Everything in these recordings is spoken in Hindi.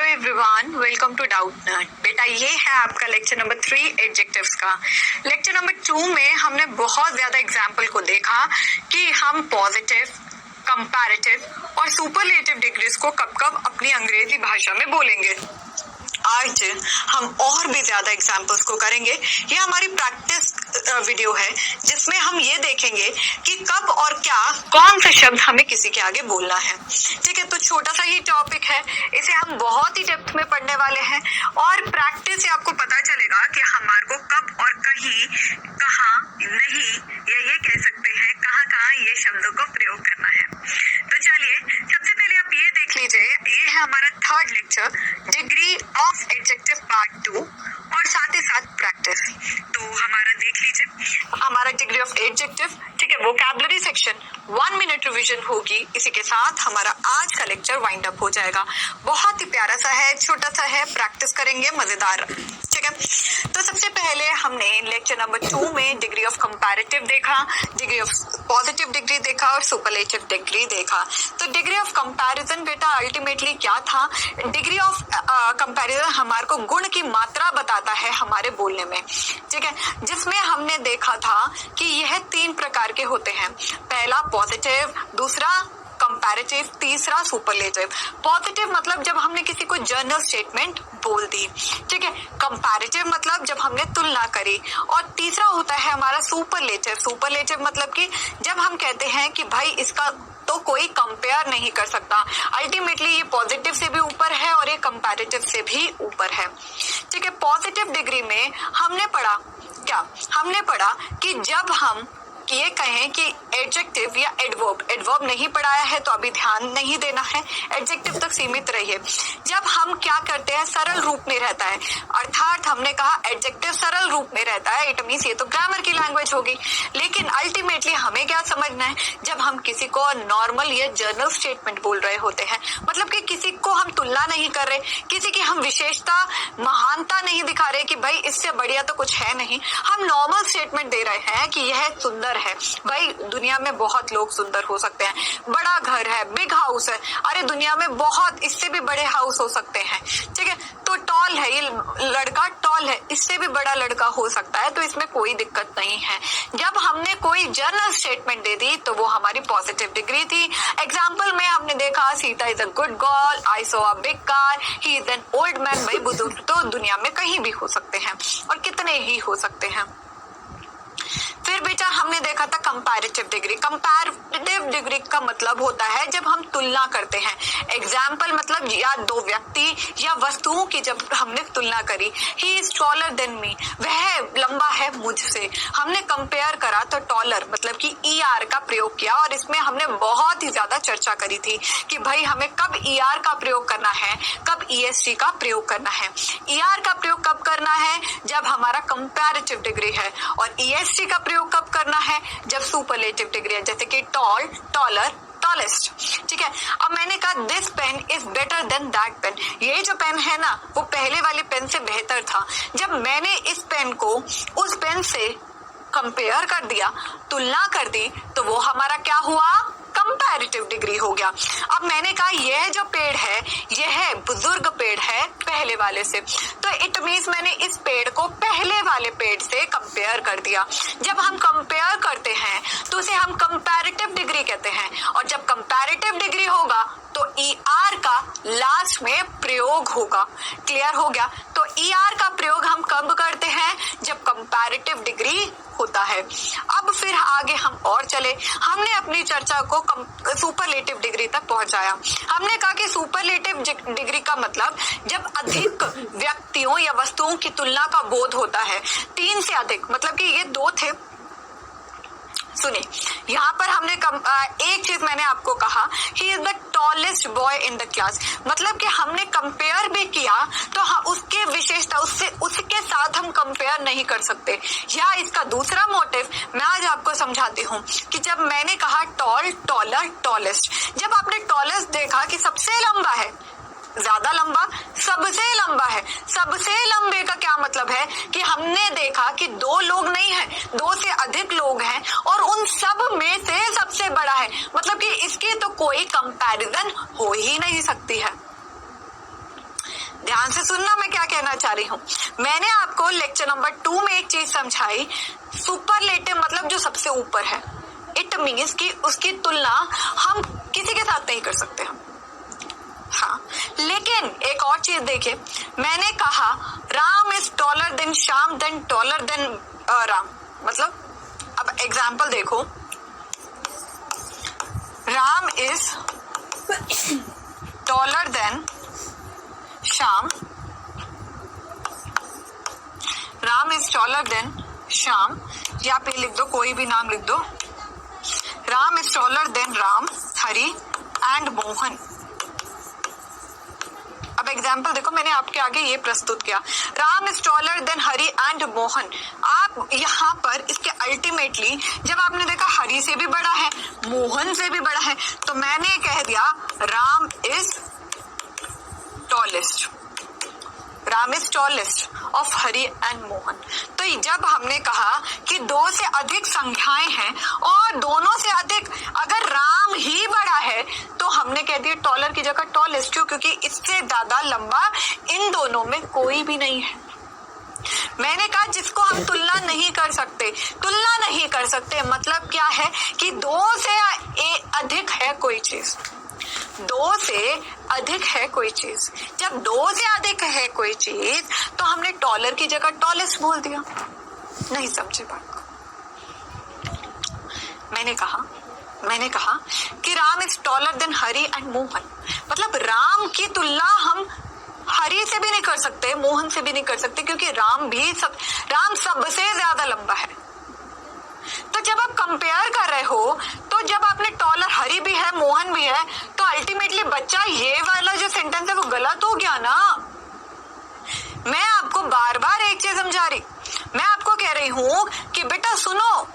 एवरीवन, वेलकम टू डाउट नट। बेटा ये है आपका लेक्चर नंबर 3 एडजेक्टिव्स का। लेक्चर नंबर 2 में हमने बहुत ज्यादा एग्जाम्पल को देखा कि हम पॉजिटिव, कंपैरेटिव और सुपरलेटिव डिग्रीज को कब कब अपनी अंग्रेजी भाषा में बोलेंगे। आज हम और भी ज्यादा एग्जाम्पल्स को करेंगे। ये हमारी प्रैक्टिस वीडियो है जिसमें हम ये देखेंगे कि कब और क्या कौन सा शब्द हमें किसी के आगे बोलना है। ठीक है, तो छोटा सा ही टॉपिक है, इसे हम बहुत ही डेप्थ में पढ़ने वाले हैं और प्रैक्टिस से आपको पता चलेगा कि हमारे को कब और कहीं, कहाँ, नहीं या ये कह सकते हैं कहाँ कहाँ ये शब्दों को प्रयोग करना है। तो चलिए सबसे पहले आप ये देख लीजिए, ये है हमारा third lecture, degree of adjective part 2 और साथ ही साथ प्रैक्टिस। तो हमारा देख लीजिए, हमारा डिग्री ऑफ एडजेक्टिव, ठीक है, वोकैबुलरी सेक्शन 1 मिनट रिवीजन होगी। इसी के साथ हमारा आज का लेक्चर वाइंड अप हो जाएगा। बहुत ही प्यारा सा है, छोटा सा है, प्रैक्टिस करेंगे, मजेदार। ठीक है, तो सबसे पहले हमने लेक्चर नंबर 2 में डिग्री ऑफ कंपैरेटिव देखा, डिग्री ऑफ पॉजिटिव डिग्री देखा और सुपरलेटिव डिग्री देखा। तो डिग्री ऑफ कंपैरिजन बेटा अल्टीमेटली क्या था? डिग्री ऑफ कंपैरिजन हमारे को गुण की मात्रा बताता है हमारे बोलने में। ठीक है, जिसमें हमने देखा था कि यह 3 प्रकार के होते हैं। पहला पॉजिटिव, दूसरा कंपैरेटिव, तीसरा सुपरलेटिव। पॉजिटिव मतलब जब हमने किसी को जनरल स्टेटमेंट बोल दी। ठीक है, कंपैरेटिव मतलब जब हमने तुलना करी, और तीसरा होता है हमारा सुपरलेटिव। सुपरलेटिव मतलब कि जब हम कहते हैं कि भाई इसका तो कोई कंपेयर नहीं कर सकता। अल्टीमेटली ये पॉजिटिव से भी ऊपर है और ये कंपैरेटिव से भी ऊपर है। ठीक है, पॉजिटिव डिग्री में हमने पढ़ा क्या? हमने पढ़ा कि जब हम ये कहें कि एडजेक्टिव या एडवर्ब नहीं पढ़ाया है तो अभी ध्यान नहीं देना है, एडजेक्टिव तक सीमित रहिए। जब हम क्या करते हैं, सरल रूप में रहता है, अर्थात हमने कहा एडजेक्टिव सरल रूप में रहता है, इट मींस ये तो ग्रामर की लैंग्वेज होगी। लेकिन अल्टीमेटली हमें क्या समझना है, जब हम किसी को नॉर्मल या जनरल स्टेटमेंट बोल रहे होते हैं, मतलब कि किसी को हम तुलना नहीं कर रहे, किसी की हम विशेषता, महानता नहीं दिखा रहे कि भाई इससे बढ़िया तो कुछ है नहीं, हम नॉर्मल स्टेटमेंट दे रहे हैं कि यह सुंदर है। भाई दुनिया में बहुत लोग सुंदर हो सकते हैं, बड़ा घर है, बिग हाउस है, अरे दुनिया में बहुत इससे भी बड़े हाउस हो सकते हैं। ठीक है, तो टॉल है, ये लड़का टॉल है, इससे भी बड़ा लड़का हो सकता है, तो इसमें कोई दिक्कत नहीं है। जब हमने कोई जनरल स्टेटमेंट दे दी तो वो हमारी पॉजिटिव डिग्री थी। एग्जाम्पल में हमने देखा Sita is a good girl, I saw a big car, he is an old man. भाई बुजुर्ग तो दुनिया में कहीं भी हो सकते हैं और कितने ही हो सकते हैं। फिर बेटा हमने देखा था कंपैरेटिव डिग्री। कंपैरेटिव डिग्री का मतलब होता है जब हम तुलना करते हैं। एग्जाम्पल मतलब या दो व्यक्ति या वस्तुओं की जब हमने तुलना करी, he is taller than me, वह लंबा है मुझसे। हमने कंपेयर करा तो टॉलर मतलब कि ER का प्रयोग किया, और इसमें हमने बहुत ही ज्यादा चर्चा करी थी कि भाई हमें कब ER का प्रयोग करना है, कब EST का प्रयोग करना है। ER का प्रयोग कब करना है? जब हमारा कंपैरेटिव डिग्री है, और EST का प्रयोग कब करना है? जब सुपरलेटिव डिग्री है, जैसे कि टॉल, टॉलर, टॉलेस्ट। ठीक है, अब मैंने कहा this pen is better than that pen, ये जो पेन है ना वो पहले वाले पेन से बेहतर था। जब मैंने इस पेन को उस पेन से कंपेयर कर दिया, तुलना कर दी, तो वो हमारा क्या हुआ? कंपैरेटिव डिग्री हो गया। अब मैंने कहा यह जो पेड़ है यह बुजुर्ग पेड़ है पहले वाले से, तो इट मींस मैंने इस पेड़ को पहले वाले पेड़ से कंपेयर कर दिया। जब हम कंपेयर करते हैं तो उसे हम कंपैरेटिव डिग्री कहते हैं, और जब कंपैरेटिव डिग्री होगा तो ER का लास्ट में प्रयोग होगा। क्लियर हो गया? तो ER का प्रयोग हम कब करते हैं? जब कंपैरेटिव डिग्री होता है। अब फिर आगे हम और चले, हमने अपनी चर्चा को सुपरलेटिव डिग्री तक पहुंचाया। हमने कहा कि सुपरलेटिव डिग्री का मतलब जब अधिक व्यक्तियों या वस्तुओं की तुलना का बोध होता है, 3 से अधिक, मतलब कि ये 2 थे। सुनिए, यहाँ पर हमने एक चीज मैंने आपको कहा, he is the tallest boy in the class, मतलब कि हमने कंपेयर भी किया तो उसके विशेषता उसके साथ हम कंपेयर नहीं कर सकते। या इसका दूसरा मोटिव मैं आज आपको समझाती हूँ कि जब मैंने कहा टॉल, टॉलर, टॉलेस्ट, जब आपने टॉलेस्ट देखा कि सबसे लंबा है, ज्यादा लंबा, सबसे लंबा है, सबसे लंबे का क्या मतलब है कि हमने देखा कि 2 लोग नहीं है, 2 से अधिक लोग हैं और उन सब में से सबसे बड़ा है, मतलब कि इसकी तो कोई कंपैरिजन हो ही नहीं सकती है। ध्यान से सुनना मैं क्या कहना चाह रही हूँ। मैंने आपको लेक्चर नंबर 2 में एक चीज समझाई, सुपरलेटिव मतलब जो सबसे ऊपर है। इट मीन्स कि उसकी तुलना हम किसी के साथ नहीं कर सकते हम। हाँ, लेकिन एक और चीज देखिए, मैंने कहा Ram is taller than Shyam then taller than Ram, मतलब अब एग्जाम्पल देखो, Ram is taller than Shyam, Ram is taller than Shyam, या पे लिख दो, कोई भी नाम लिख दो, Ram is taller than Ram, Hari and Mohan. अब एग्जाम्पल देखो, मैंने आपके आगे ये प्रस्तुत किया, Ram is taller than Hari and Mohan. आप यहाँ पर इसके अल्टीमेटली जब आपने देखा हरि से भी बड़ा है, मोहन से भी बड़ा है, तो मैंने कह दिया Ram is tallest, Ram is tallest of Hari and Mohan. तो जब हमने कहा कि दो से अधिक संख्याएं हैं और दोनों से अधिक अगर राम ही बड़ा है, तो हमने कह दिया टॉलर की जगह टॉलेस्ट, क्यों? क्योंकि इससे ज्यादा लंबा इन दोनों में कोई भी नहीं है। मैंने कहा जिसको हम तुलना नहीं कर सकते, तुलना नहीं कर सकते मतलब क्या है कि दो से अधिक है कोई चीज, दो से अधिक है कोई चीज। जब दो से अधिक है कोई चीज तो हमने टॉलर की जगह टॉलेस्ट बोल दिया। नहीं समझे बात को? मैंने कहा कि Ram is taller than Hari and Mohan, मतलब राम की तुलना हम हरि से भी नहीं कर सकते, मोहन से भी नहीं कर सकते, क्योंकि राम सबसे ज्यादा लंबा है। तो जब आप कंपेयर कर रहे हो, तो जब आपने टॉलर हरि भी है मोहन भी है, तो अल्टीमेटली बच्चा ये वाला जो सेंटेंस है वो गलत हो गया ना। मैं आपको बार बार एक चीज समझा रही, मैं आपको कह रही हूं कि बेटा सुनो,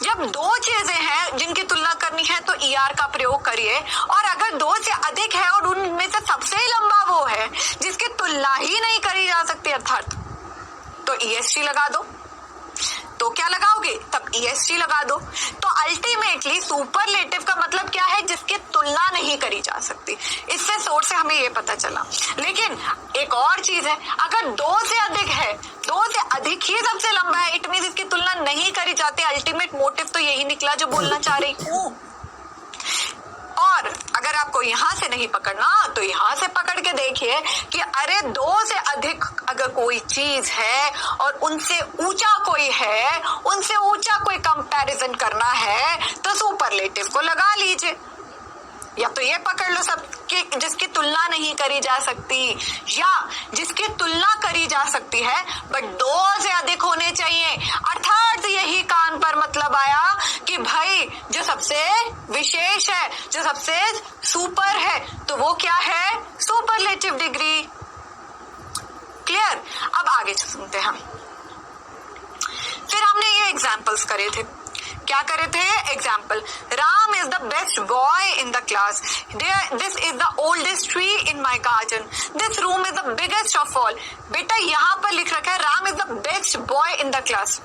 जब दो चीजें हैं जिनकी तुलना करनी है तो ER का प्रयोग करिए, और अगर दो से अधिक है और उनमें से सबसे लंबा वो है जिसकी तुलना ही नहीं करी जा सकती अर्थात, तो EST लगा दो। तो क्या लगाओगे? तब EST लगा दो। तो अल्टीमेटली सुपरलेटिव का मतलब क्या है? जिसकी तुलना नहीं करी जा सकती। इससे सोर्स से हमें ये पता चला। लेकिन एक और चीज है, अगर दो से अधिक है, दो से अधिक ही सबसे लंबा है, इट मींस इसकी तुलना नहीं करी जाती। अल्टीमेट मोटिव तो यही निकला जो बोलना चाह रही हूँ। और अगर आपको यहाँ से नहीं पकड़ना तो यहाँ से पकड़ के देखिए कि अरे दो से अधिक अगर कोई चीज है और उनसे ऊंचा कोई है, उनसे ऊंचा कोई कंपैरिजन करना है, तो सुपरलेटिव को लगा लीजिए। या तो ये पकड़ लो सबकी जिसकी तुलना नहीं करी जा सकती, या जिसकी तुलना करी जा सकती है बट दो से अधिक होने चाहिए। अर्थात यही कान पर मतलब आया कि भाई जो सबसे विशेष है, जो सबसे सुपर है, तो वो क्या है? Superlative degree. क्लियर? अब आगे सुनते हैं। फिर हमने ये एग्जाम्पल्स करे थे। क्या करे थे? Example, Ram is the best boy in the class, this is the oldest tree in my garden, this room is the biggest of all. बेटा यहाँ पर लिख रखा है Ram is the best boy in the class.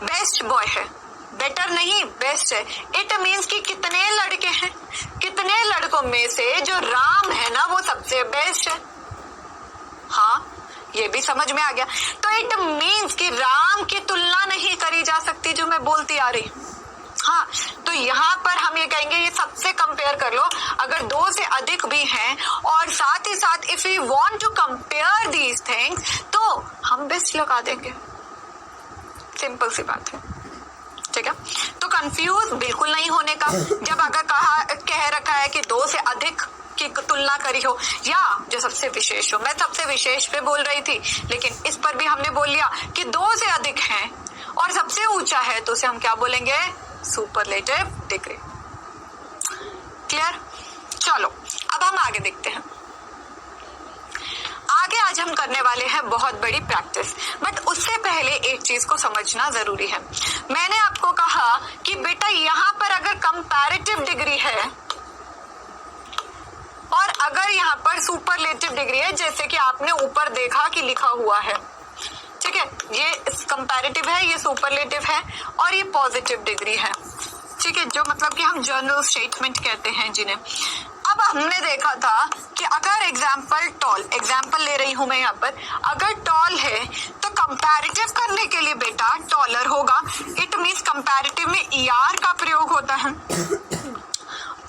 Best boy है, बेटर नहीं, बेस्ट है। इट मीन्स कि कितने लड़के हैं, कितने लड़कों में से जो राम है ना वो सबसे बेस्ट है। हाँ, ये भी समझ में आ गया। तो इट मीन्स कि राम की तुलना नहीं करी जा सकती, जो मैं बोलती आ रही। हाँ, तो यहाँ पर हम ये कहेंगे ये सबसे कंपेयर कर लो, अगर दो से अधिक भी हैं, और साथ ही साथ if we want to compare these things तो हम बेस्ट लगा देंगे। सिंपल सी बात है, ठीक है? तो कंफ्यूज बिल्कुल नहीं होने का। जब अगर कह रखा है कि दो से अधिक की तुलना करी हो या जो सबसे विशेष हो, मैं सबसे विशेष पे बोल रही थी, लेकिन इस पर भी हमने बोल लिया कि दो से अधिक हैं और सबसे ऊंचा है, तो उसे हम क्या बोलेंगे? Superlative degree. क्लियर? चलो अब हम आगे देखते हैं। आगे आज हम करने वाले हैं बहुत बड़ी प्रैक्टिस, बट उससे पहले एक चीज को समझना जरूरी है। मैंने आपको कहा कि बेटा यहाँ पर अगर कंपैरेटिव डिग्री है और अगर यहाँ पर सुपरलेटिव डिग्री है, जैसे कि आपने ऊपर देखा कि लिखा हुआ है, ठीक है, ये कंपैरेटिव है, ये सुपरलेटिव है और ये पॉजिटिव डिग्री है, ठीक है, जो मतलब कि हम जनरल स्टेटमेंट कहते हैं जिन्हें। अब हमने देखा था कि अगर एग्जाम्पल ले रही हूं मैं यहाँ पर, अगर टॉल है तो कंपैरेटिव करने के लिए बेटा टॉलर होगा। इट मीन्स कंपैरेटिव में ER का प्रयोग होता है।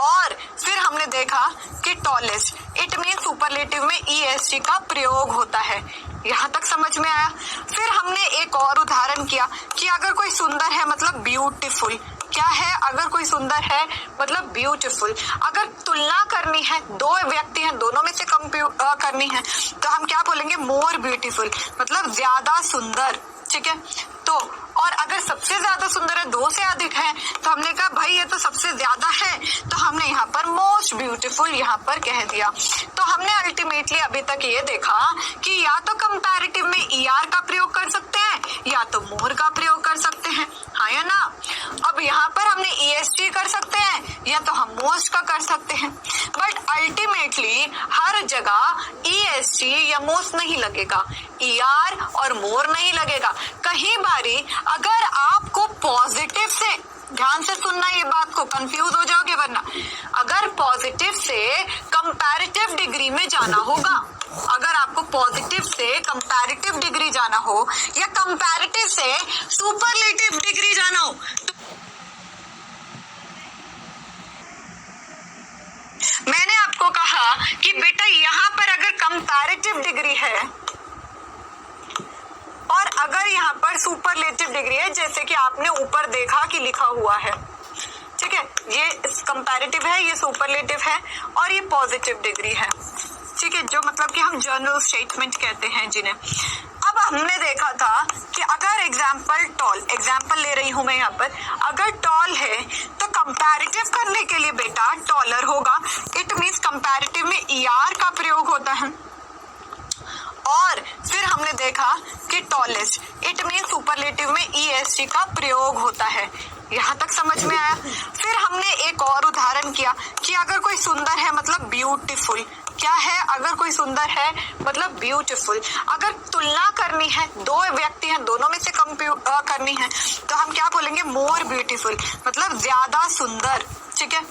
और फिर हमने देखा कि टॉलेस्ट, इट मीन सुपरलेटिव में EST का प्रयोग होता है। यहाँ तक समझ में आया। फिर हमने एक और उदाहरण किया कि अगर कोई सुंदर है मतलब ब्यूटीफुल। क्या है? अगर कोई सुंदर है मतलब ब्यूटीफुल। अगर तुलना करनी है, दो व्यक्ति हैं, दोनों में से करनी है, तो हम क्या बोलेंगे? मोर ब्यूटीफुल, मतलब ज्यादा सुंदर। ठीक है। तो और अगर सबसे ज्यादा सुंदर है, दो से अधिक है, तो हमने कहा भाई ये तो सबसे ज्यादा है, तो हमने यहाँ पर मोस्ट ब्यूटीफुल यहाँ पर कह दिया। तो हमने अल्टीमेटली अभी तक ये देखा कि या तो कंपैरेटिव में ER का प्रयोग कर सकते हैं या तो मोर का प्रयोग कर सकते हैं, हाँ या ना। अब यहाँ पर हमने EST कर सकते हैं या तो हम मोस्ट का कर सकते हैं, बट अल्टीमेटली हर जगह EST या मोस्ट नहीं लगेगा, ER और मोर नहीं लगेगा। कहीं बारी अगर आपको पॉजिटिव से, ध्यान से सुनना ये बात को, कंफ्यूज हो जाओगे वरना, अगर पॉजिटिव से कंपैरेटिव डिग्री में जाना होगा, अगर आपको पॉजिटिव से कंपैरेटिव डिग्री जाना हो या कंपैरेटिव से सुपरलेटिव डिग्री जाना हो, तो मैंने आपको कहा कि बेटा यहाँ पर अगर कंपैरेटिव डिग्री है और अगर यहाँ पर सुपरलेटिव डिग्री है, जैसे कि आपने ऊपर देखा कि लिखा हुआ है, ठीक है, ये कंपैरेटिव है, ये सुपरलेटिव है और ये पॉजिटिव डिग्री है। ठीक है, जो मतलब कि हम जनरल स्टेटमेंट कहते हैं जिन्हें। अब हमने देखा था कि अगर एग्जाम्पल ले रही हूं मैं यहाँ पर, अगर टॉल है तो कंपैरेटिव करने के लिए बेटा टॉलर होगा। इट मीन्स कंपैरेटिव में ER का प्रयोग होता है। और फिर हमने देखा कि टॉलेस्ट, इट मीन सुपरलेटिव में EST का प्रयोग होता है। यहाँ तक समझ में आया। फिर हमने एक और उदाहरण किया कि अगर कोई सुंदर है मतलब ब्यूटीफुल। क्या है? अगर कोई सुंदर है मतलब ब्यूटीफुल। अगर तुलना करनी है, दो व्यक्ति हैं, दोनों में से करनी है, तो हम क्या बोलेंगे? मोर ब्यूटीफुल, मतलब ज्यादा सुंदर। ठीक है।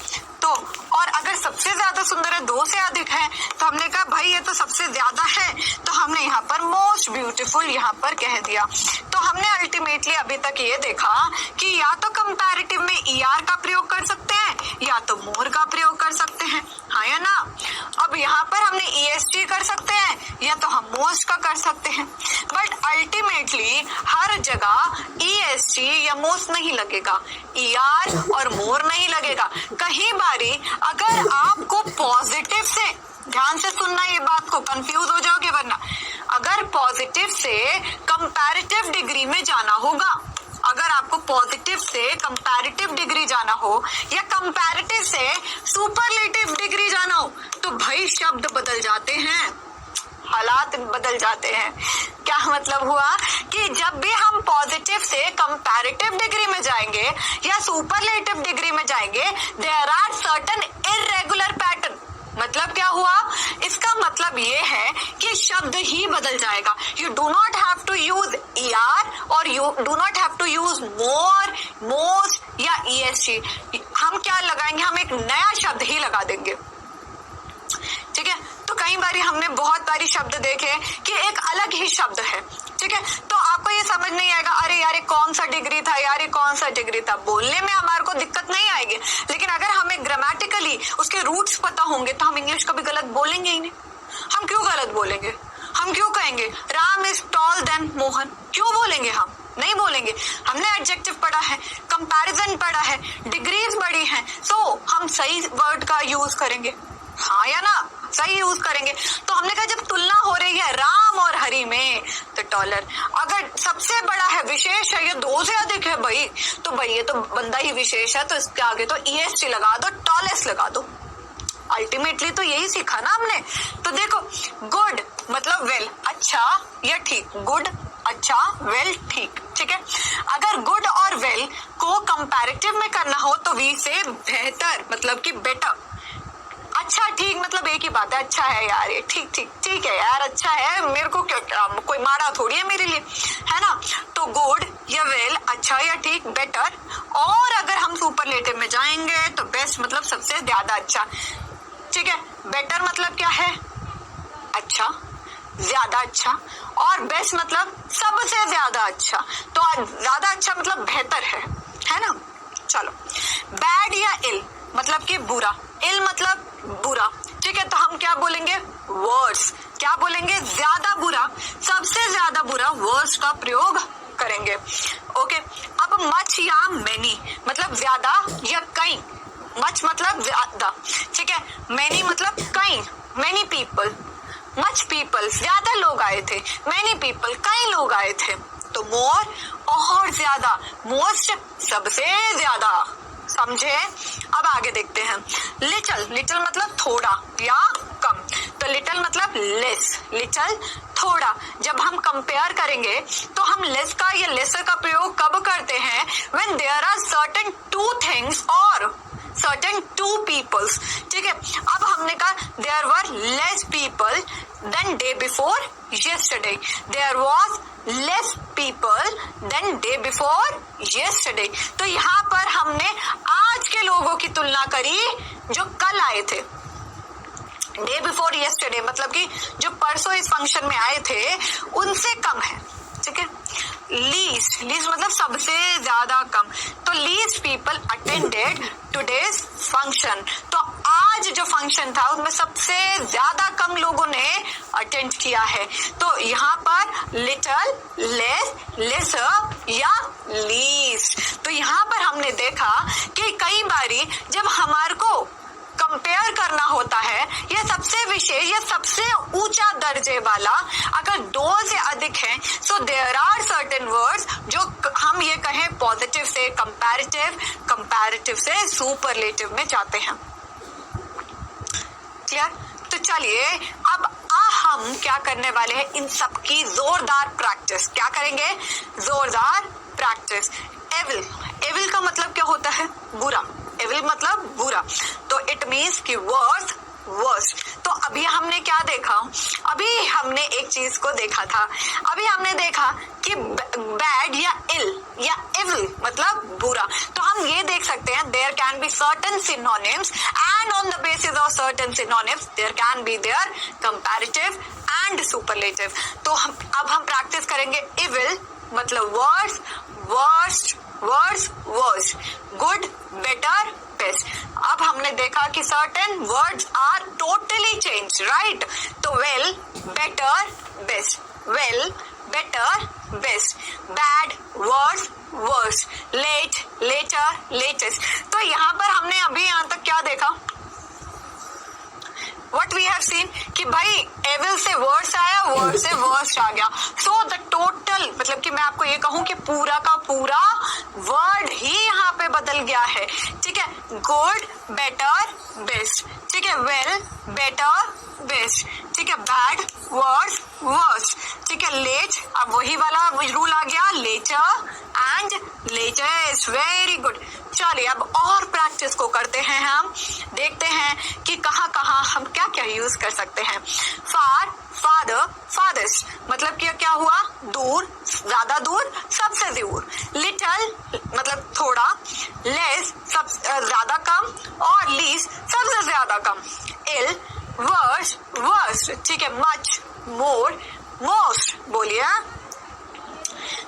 तो और अगर सबसे ज्यादा सुंदर है, दो से अधिक है, तो हमने कहा भाई ये तो सबसे ज्यादा है, तो हमने यहाँ पर मोस्ट ब्यूटीफुल यहाँ पर कह दिया। तो हमने अल्टीमेटली अभी तक ये देखा कि या तो कंपैरेटिव में ER का प्रयोग कर सकते हैं या तो मोर का प्रयोग कर सकते हैं, हाँ या ना। अब यहाँ पर हमने EST कर सकते हैं या तो हम मोस्ट का कर सकते हैं, बट अल्टीमेटली हर जगह EST या मोस्ट नहीं लगेगा, ER और मोर नहीं लगेगा। कहीं बारी अगर आपको पॉजिटिव से, ध्यान से सुनना ये बात को, कंफ्यूज हो जाओगे वरना, अगर पॉजिटिव से कंपैरेटिव डिग्री में जाना होगा, अगर आपको पॉजिटिव से कंपैरेटिव डिग्री जाना हो या कंपैरेटिव से सुपरलेटिव डिग्री जाना हो, तो भाई शब्द बदल जाते हैं, हालात बदल जाते हैं। क्या मतलब हुआ कि जब भी हम पॉजिटिव से कंपैरेटिव डिग्री में जाएंगे या सुपरलेटिव डिग्री में जाएंगे, there are certain irregular pattern. मतलब क्या हुआ? इसका मतलब ये है कि शब्द ही बदल जाएगा। You do not have to use ER और you do not have to use more, most या EST। हम क्या लगाएंगे? हम एक नया शब्द ही लगा देंगे। ठीक है। तो कई बारी हमने बहुत बारी शब्द देखे कि एक अलग ही शब्द है, ठीक है, तो आपको ये समझ नहीं आएगा, अरे यार ये कौन सा डिग्री था, यार ये कौन सा डिग्री था। बोलने में हमारे को दिक्कत नहीं आएगी, लेकिन अगर हमें ग्रामेटिकली उसके रूट्स पता होंगे तो हम इंग्लिश कभी गलत बोलेंगे ही नहीं। हम क्यों गलत बोलेंगे? हम क्यों कहेंगे Ram is tall than Mohan? क्यों बोलेंगे? हम नहीं बोलेंगे। हमने एडजेक्टिव पढ़ा है, कंपैरिजन पढ़ा है, डिग्रीज पढ़ी है, सो हम सही वर्ड का यूज करेंगे, हाँ या ना, सही यूज करेंगे। तो हमने कहा जब तुलना हो रही है राम और हरि में, तो टॉलर। अगर सबसे बड़ा है, विशेष है, ये दो से अधिक है भाई, तो भाई ये तो बंदा ही विशेष है, तो इसके आगे तो EST लगा दो, टॉलेस्ट लगा दो। अल्टीमेटली तो यही सीखा ना हमने। तो देखो, गुड मतलब वेल, अच्छा या ठीक, गुड अच्छा, वेल ठीक, ठीक है। अगर गुड और वेल को कंपैरेटिव में करना हो तो वी से बेहतर मतलब कि बेटर। अच्छा ठीक मतलब एक ही बात है, अच्छा है यार, ये ठीक ठीक ठीक है यार, अच्छा है, मेरे को क्या कोई माड़ा थोड़ी है मेरे लिए, है ना। तो गुड या वेल, अच्छा या ठीक, बेटर। और अगर हम सुपरलेटिव में जाएंगे तो बेस्ट मतलब सबसे ज्यादा अच्छा। ठीक ठीक है। बेटर मतलब क्या है? अच्छा, ज्यादा अच्छा, और बेस्ट मतलब सबसे ज्यादा अच्छा। तो ज्यादा अच्छा मतलब बेहतर है ना। चलो, बैड या इल मतलब कि बुरा, इल मतलब बुरा, ठीक है। तो हम क्या बोलेंगे? वर्स। क्या बोलेंगे? ज्यादा बुरा, सबसे ज्यादा बुरा वर्स का प्रयोग करेंगे। ओके, अब मच या मेनी मतलब ज्यादा या कई। मच मतलब ज्यादा, ठीक है। मेनी मतलब कई, मेनी पीपल, मच पीपल ज्यादा लोग आए थे, मेनी पीपल कई लोग आए थे। तो मोर और ज्यादा, मोस्ट सबसे ज्यादा, समझे। अब आगे देखते हैं। लिटल, लिटल मतलब थोड़ा या कम, तो लिटल मतलब लेस, लिटल थोड़ा। जब हम कंपेयर करेंगे तो हम लेस का या लेसर का प्रयोग कब करते हैं? When there are certain two things और सर्टेन टू पीपल्स, ठीक है। अब हमने कहा there were less people than day before yesterday, there was less people than day before yesterday। तो यहाँ पर हमने आज के लोगों की तुलना करी जो कल आए थे। डे बिफोर yesterday मतलब कि जो परसों इस फंक्शन में आए थे उनसे कम है, ठीक है। लीस्ट, लीस्ट मतलब सबसे ज्यादा कम, तो least people attended today's function. तो आज जो फंक्शन था उसमें सबसे ज्यादा कम लोगों ने अटेंड किया है। तो यहाँ पर लिटल, लेस, लेसर या लीस्ट। तो यहाँ पर हमने देखा कि कई बारी जब हमारे को कंपेयर करना होता है या सबसे विशेष या सबसे ऊंचा दर्जे वाला अगर दो से अधिक है, so there are certain words जो हम ये कहें पॉजिटिव से कंपैरेटिव, कंपैरेटिव से सुपरलेटिव में जाते हैं। क्लियर? तो चलिए अब हम क्या करने वाले हैं, इन सब की जोरदार प्रैक्टिस। क्या करेंगे? जोरदार प्रैक्टिस। एविल, एविल का मतलब क्या होता है? बुरा। एविल मतलब बुरा, तो इट मीन्स कि वर्स, वर्स। तो अभी हमने क्या देखा? अभी हमने एक चीज को देखा था, अभी हमने देखा कि बैड या इल या एविल मतलब बुरा। तो हम ये देख सकते हैं there can be certain synonyms and on the basis of certain synonyms there can be there comparative and superlative. तो अब हम प्रैक्टिस करेंगे। एविल मतलब worse, worst, worse, worse, good, better, best. अब हमने देखा कि certain words are totally change, right. तो well, better, best, well, better, best, bad, worse, worse, late, later, latest. तो यहाँ पर हमने अभी यहाँ तक क्या देखा? What we have seen कि भाई एविल से वर्स आया, वर्ड से वर्स्ट आ गया। सो द टोटल मतलब कि मैं आपको ये कहूं कि पूरा का पूरा वर्ड ही यहाँ पे बदल गया है, ठीक है। गुड, बेटर, बेस्ट, ठीक है। वेल, बेटर, बेस्ट, ठीक है। बैड, वर्स, वर्स्ट, ठीक है। लेट, अब वही वाला रूल आ गया, later and latest. Very good. चलिए अब और प्रैक्टिस को करते हैं। हम देखते हैं कि कहाँ कहाँ हम क्या क्या यूज कर सकते हैं। फार, फादर, फादर्स मतलब कि क्या हुआ? दूर, ज्यादा दूर, सबसे दूर। लिटल मतलब थोड़ा, लेस सब ज्यादा कम, और लीस्ट सबसे ज्यादा कम। इल, वर्स, वर्स्ट, ठीक है। Much, more, most. बोलिए।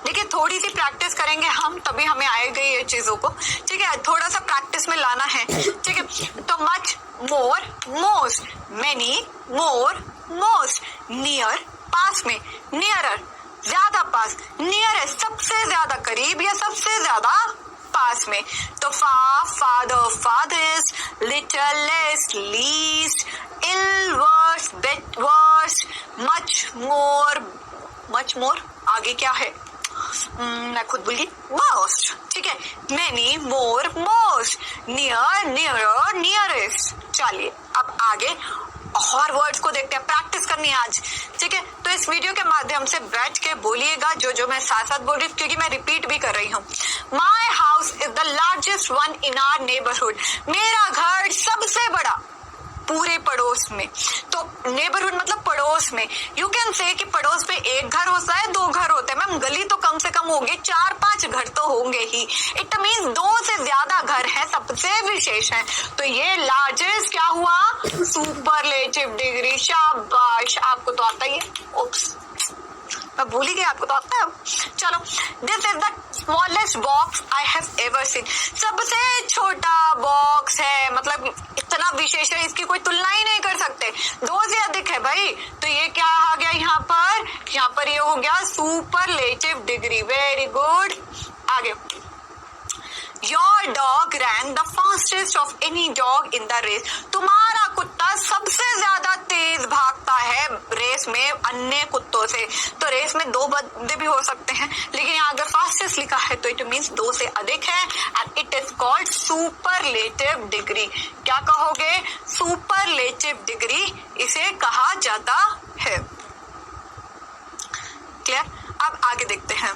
देखिए थोड़ी सी प्रैक्टिस करेंगे हम तभी हमें आएगा ये चीजों को, ठीक है। थोड़ा सा प्रैक्टिस में लाना है, ठीक है। तो मच, मोर, मोस्ट, मेनी, मोर, मोस्ट, नियर, पास में, नियरर, ज्यादा पास, नियरेस्ट सबसे ज्यादा करीब या सबसे ज्यादा पास में। तो far, father, fathers, little, less, least, ill, worse, bet, worse, much more, much more, आगे क्या है? मैं खुद भूल गई। मोस्ट, ठीक है। मेनी, मोर, मोस्ट, नियर, नियरर, नियरेस्ट। चलिए अब आगे और वर्ड्स को देखते हैं। प्रैक्टिस करनी है आज, ठीक है। तो इस वीडियो के माध्यम से बैठ के बोलिएगा जो जो मैं साथ साथ बोल रही हूँ, क्योंकि मैं रिपीट भी कर रही हूँ। My house is the largest one in our neighbourhood. मेरा घर सबसे बड़ा पूरे पड़ोस में। तो नेबरहुड मतलब पड़ोस में। यू कैन से कि पड़ोस में एक घर होता है, दो घर होते हैं। मैम गली तो कम से कम होंगे, 4-5 घर तो होंगे ही। इट मीन्स 2 से ज्यादा घर है, सब सबसे विशेष है। तो ये लार्जेस्ट क्या हुआ, सुपरलेटिव डिग्री। शाबाश, आपको तो आता ही है। ओप्स, मैं भूल ही गई, आपको तो आता है। चलो, this is the smallest box I have ever seen. सबसे छोटा बॉक्स है, मतलब इतना विशेष है, इसकी कोई तुलना ही नहीं कर सकते, 2 से अधिक है भाई। तो ये क्या आ गया यहाँ पर ये हो गया सुपरलेटिव डिग्री। Very good. आगे, Your dog ran the fastest of any dog in the race. तुम्हारा कुत्ता सबसे ज्यादा तेज भागता है रेस में अन्य कुत्तों से। तो रेस में 2 बंदे भी हो सकते हैं, लेकिन यहाँ अगर फास्टेस्ट लिखा है तो इट मीन्स 2 से अधिक है, and it is called superlative degree. क्या कहोगे, सुपरलेटिव डिग्री इसे कहा जाता है। क्लियर? अब आगे देखते हैं।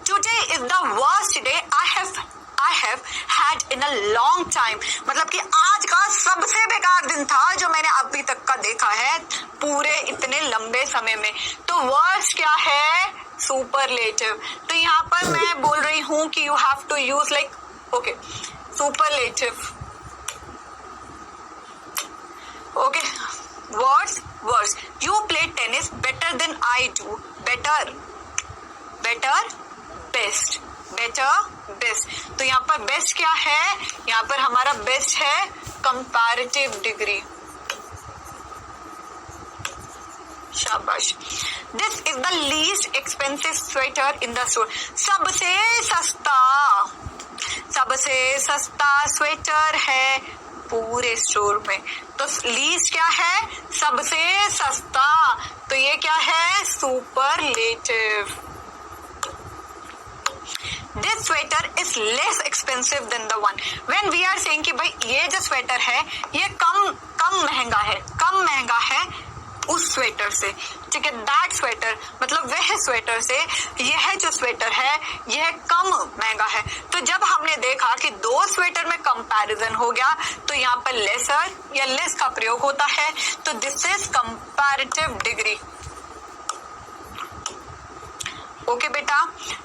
Today is the worst day I have had in a long time. मतलब कि आज का सबसे बेकार दिन था जो मैंने अभी तक का देखा है पूरे इतने लंबे समय में। तो वर्स्ट क्या है, सुपरलेटिव। तो यहाँ पर मैं बोल रही हूँ कि you have to use like, okay, superlative. Okay, words. You play tennis better than I do. Better, best, best. तो यहाँ पर बेस्ट क्या है, यहाँ पर हमारा बेस्ट है कंपैरेटिव डिग्री। शाबाश। This is the least expensive sweater in the store. सबसे सस्ता स्वेटर है पूरे स्टोर में। तो लीस्ट क्या है, सबसे सस्ता। तो ये क्या है, superlative. This sweater is less expensive than the one. When we are saying कि भाई ये जो स्वेटर है ये कम महंगा है उस स्वेटर से, ठीक है। दैट स्वेटर मतलब वह स्वेटर से यह जो स्वेटर है यह कम महंगा है। तो जब हमने देखा कि 2 स्वेटर में कंपैरिजन हो गया तो यहाँ पर लेसर या लेस का प्रयोग होता है। तो this is comparative degree. Okay बेटा,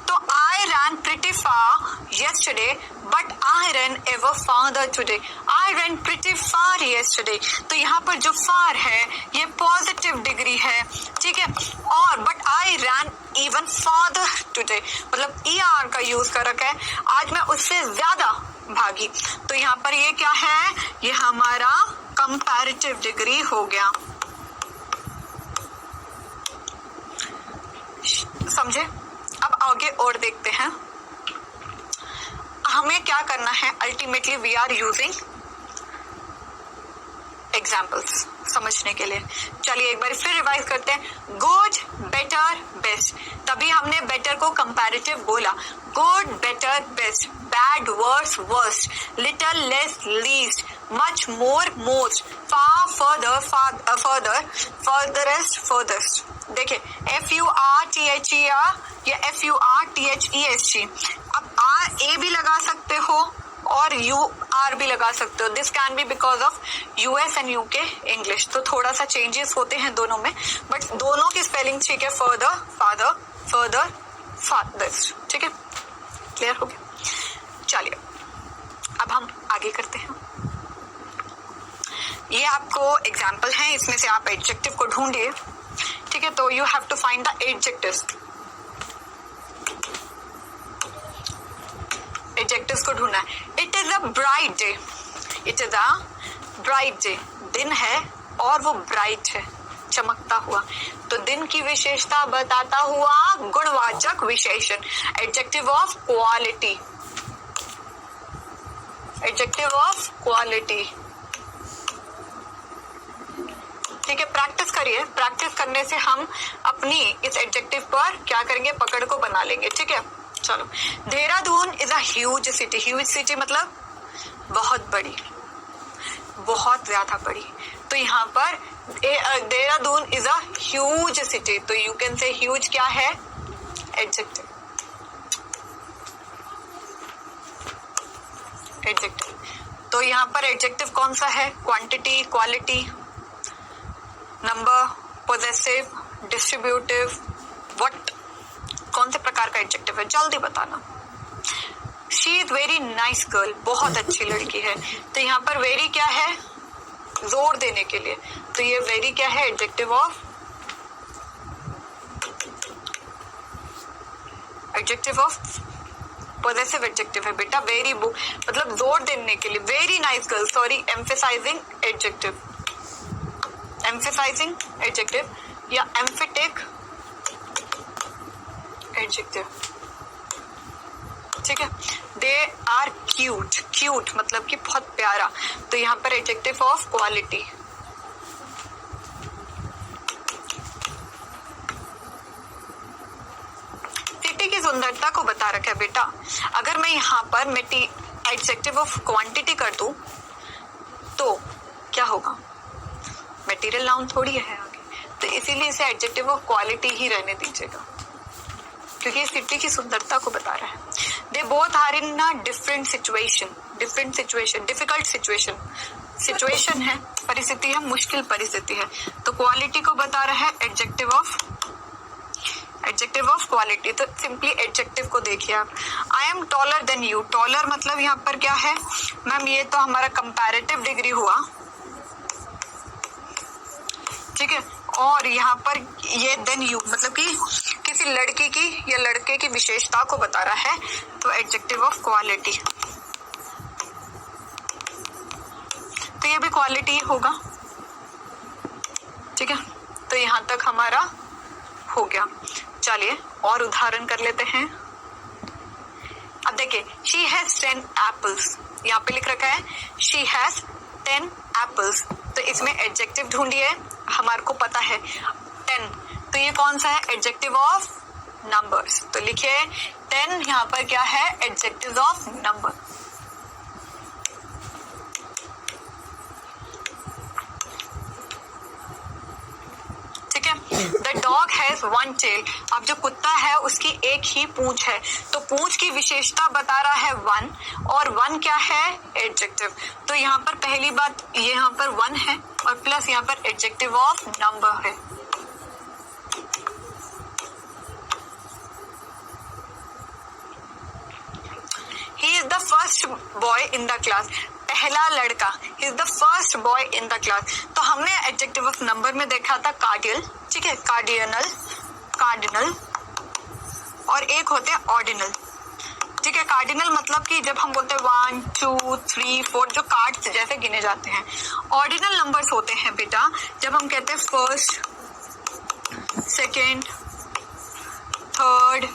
तो I ran pretty far yesterday, but I ran ever farther today. I ran pretty far yesterday. तो यहाँ पर जो far है ये पॉजिटिव डिग्री है, ठीक है। और but I ran even farther today, मतलब ER का यूज कर रखा है, आज मैं उससे ज्यादा भागी। तो यहाँ पर ये क्या है, ये हमारा कंपैरेटिव डिग्री हो गया। समझे? अब आगे और देखते हैं हमें क्या करना है। Ultimately we are using examples समझने के लिए। चलिए एक बार फिर रिवाइज करते हैं। Good, better, best. तभी हमने बेटर को कंपैरेटिव बोला। Good, better, best. Bad, worse, worst. Little, less, least. Much, more, most. Far, further, further. Furtherest, furtherest. देखिए FURTHER या FURTHEST। अब RA भी लगा सकते हो और UR भी लगा सकते हो। This can be because of US and UK English. तो थोड़ा सा चेंजेस होते हैं दोनों में, बट दोनों की स्पेलिंग ठीक है। Further, father, further, fathers. ठीक है, क्लियर हो गया। चलिए अब हम आगे करते हैं। ये आपको एग्जाम्पल है, इसमें से आप एडजेक्टिव को ढूंढिए, ठीक है। तो you have to find the adjectives. Adjectives को ढूंढना है। It is a bright day. It is a bright day. दिन है और वो ब्राइट है, चमकता हुआ। तो दिन की विशेषता बताता हुआ गुणवाचक विशेषण, adjective of quality. Adjective of quality, ठीक है। प्रैक्टिस करिए, प्रैक्टिस करने से हम अपनी इस एडजेक्टिव पर क्या करेंगे, पकड़ को बना लेंगे, ठीक है। चलो, Dehradun is a huge city. Huge city मतलब बहुत बड़ी, बहुत ज्यादा बड़ी। तो यहाँ पर Dehradun is a huge city. तो यू कैन से ह्यूज क्या है, एडजेक्टिव। एडजेक्टिव। तो यहाँ पर एडजेक्टिव कौन सा है, quantity, quality, number, possessive, distributive, what, कौन से प्रकार का एडजेक्टिव है, जल्दी बताना। वेरी नाइस गर्ल, बहुत अच्छी लड़की है। तो यहाँ पर वेरी क्या है, जोर देने के लिए, तो ये वेरी क्या है, एडजेक्टिव ऑफ पॉजेसिव एडजेक्टिव है बेटा। वेरी मतलब जोर देने के लिए, very nice girl, sorry emphasizing adjective या एम्फेटिक एडजेक्टिव, ठीक है। दे आर क्यूट मतलब कि बहुत प्यारा, तो यहाँ पर एडजेक्टिव ऑफ क्वालिटी। सिटी की सुंदरता को बता रखा है बेटा। अगर मैं यहाँ पर एडजेक्टिव ऑफ क्वांटिटी कर दूं तो क्या होगा, मटेरियल नाउन थोड़ी है आगे, तो इसीलिए इसे एडजेक्टिव ऑफ क्वालिटी ही रहने दीजिएगा, क्योंकि सिटी की सुंदरता को बता रहा है। They both are in a different situation, difficult situation है, परिस्थिति है, मुश्किल परिस्थिति है, तो क्वालिटी को बता रहा है एडजेक्टिव ऑफ क्वालिटी। तो सिंपली एडजेक्टिव को देखिए आप। I am taller than you, taller मतलब यहाँ पर क्या है मैम, ये तो हमारा कंपैरेटिव डिग्री हुआ, ठीक है। और यहाँ पर ये देन यू मतलब कि किसी लड़की की या लड़के की विशेषता को बता रहा है, तो एडजेक्टिव ऑफ क्वालिटी, तो ये भी क्वालिटी होगा, ठीक है। तो यहाँ तक हमारा हो गया। चलिए और उदाहरण कर लेते हैं। अब देखिए, शी हैज 10 एप्पल्स, यहाँ पे लिख रखा है शी हैज 10 एप्पल्स, तो इसमें एडजेक्टिव ढूंढिए, हमारे को पता है 10, तो ये कौन सा है, एडजेक्टिव ऑफ नंबर्स, तो लिखिए 10 यहाँ पर क्या है, एडजेक्टिव ऑफ नंबर। ठीक है। द डॉग हैज 1 टेल, अब जो कुत्ता है उसकी एक ही पूंछ है, तो पूंछ की विशेषता बता रहा है 1, और 1 क्या है, एडजेक्टिव, तो यहाँ पर पहली बात यहाँ पर 1 है और प्लस यहाँ पर एडजेक्टिव ऑफ नंबर है। He is the first boy in the class, पहला लड़का, he is the first boy in the class, तो हमने एडजेक्टिव ऑफ नंबर में देखा था कार्डियल, ठीक है, कार्डिनल, और एक होते हैं ऑर्डिनल, ठीक है। कार्डिनल मतलब कि जब हम बोलते हैं 1 2 3 4 जो कार्ड्स जैसे गिने जाते हैं। ऑर्डिनल नंबर्स होते हैं बेटा जब हम कहते हैं फर्स्ट, सेकेंड, थर्ड,